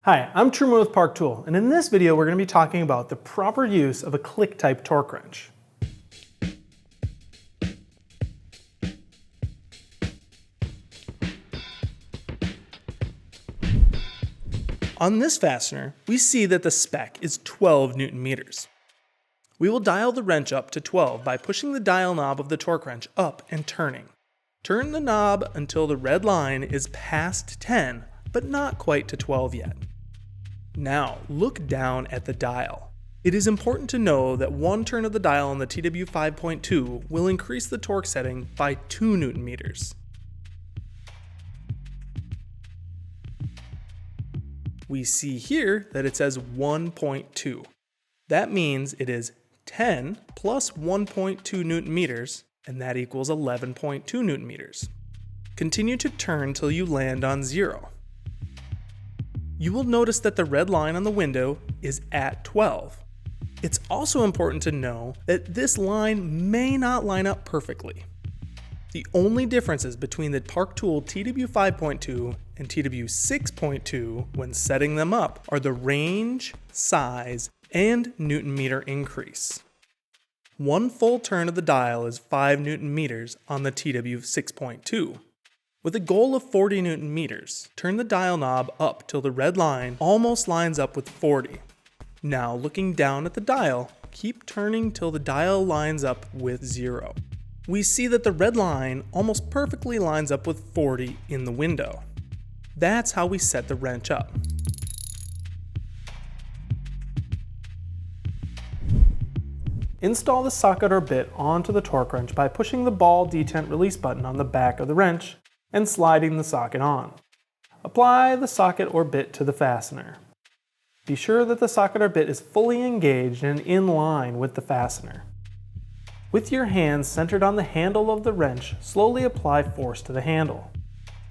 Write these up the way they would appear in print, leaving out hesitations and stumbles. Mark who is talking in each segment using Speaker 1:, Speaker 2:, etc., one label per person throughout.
Speaker 1: Hi, I'm Truman with Park Tool, and in this video we're going to be talking about the proper use of a click-type torque wrench. On this fastener, we see that the spec is 12 Newton meters. We will dial the wrench up to 12 by pushing the dial knob of the torque wrench up and turning. Turn the knob until the red line is past 10, but not quite to 12 yet. Now, look down at the dial. It is important to know that one turn of the dial on the TW 5.2 will increase the torque setting by 2 Newton meters. We see here that it says 1.2. That means it is 10 plus 1.2 Newton meters, and that equals 11.2 Newton meters. Continue to turn till you land on 0. You will notice that the red line on the window is at 12. It's also important to know that this line may not line up perfectly. The only differences between the Park Tool TW 5.2 and TW 6.2 when setting them up are the range, size, and Newton meter increase. One full turn of the dial is 5 Newton meters on the TW 6.2. With a goal of 40 Newton meters, turn the dial knob up till the red line almost lines up with 40. Now looking down at the dial, keep turning till the dial lines up with 0. We see that the red line almost perfectly lines up with 40 in the window. That's how we set the wrench up. Install the socket or bit onto the torque wrench by pushing the ball detent release button on the back of the wrench and sliding the socket on. Apply the socket or bit to the fastener. Be sure that the socket or bit is fully engaged and in line with the fastener. With your hands centered on the handle of the wrench, slowly apply force to the handle.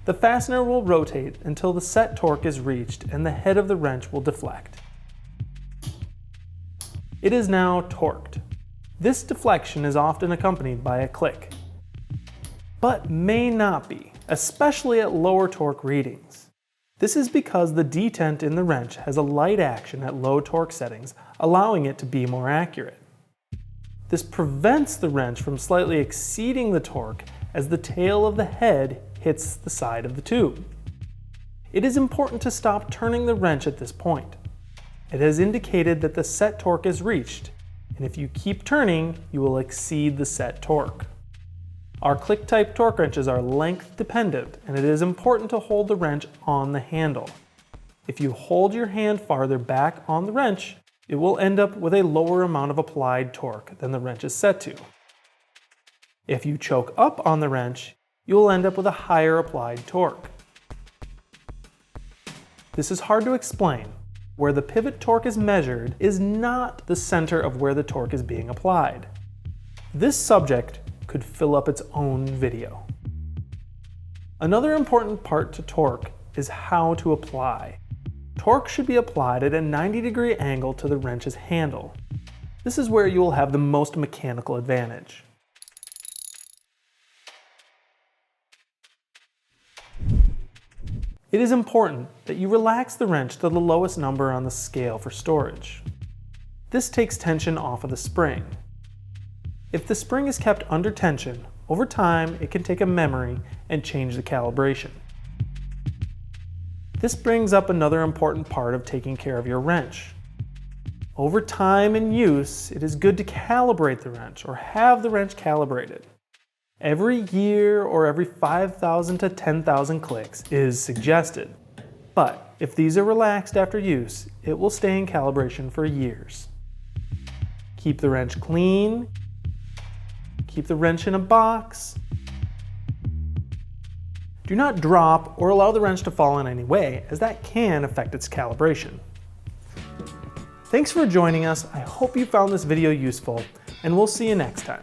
Speaker 1: The fastener will rotate until the set torque is reached and the head of the wrench will deflect. It is now torqued. This deflection is often accompanied by a click, but may not be, especially at lower torque readings. This is because the detent in the wrench has a light action at low torque settings, allowing it to be more accurate. This prevents the wrench from slightly exceeding the torque as the tail of the head hits the side of the tube. It is important to stop turning the wrench at this point. It has indicated that the set torque is reached, and if you keep turning, you will exceed the set torque. Our click-type torque wrenches are length dependent, and it is important to hold the wrench on the handle. If you hold your hand farther back on the wrench, it will end up with a lower amount of applied torque than the wrench is set to. If you choke up on the wrench, you will end up with a higher applied torque. This is hard to explain. Where the pivot torque is measured is not the center of where the torque is being applied. This subject could fill up its own video. Another important part to torque is how to apply. Torque should be applied at a 90-degree angle to the wrench's handle. This is where you will have the most mechanical advantage. It is important that you relax the wrench to the lowest number on the scale for storage. This takes tension off of the spring. If the spring is kept under tension, over time it can take a memory and change the calibration. This brings up another important part of taking care of your wrench. Over time and use, it is good to calibrate the wrench or have the wrench calibrated. Every year or every 5,000 to 10,000 clicks is suggested, but if these are relaxed after use, it will stay in calibration for years. Keep the wrench clean, keep the wrench in a box. Do not drop or allow the wrench to fall in any way, as that can affect its calibration. Thanks for joining us. I hope you found this video useful, and we'll see you next time.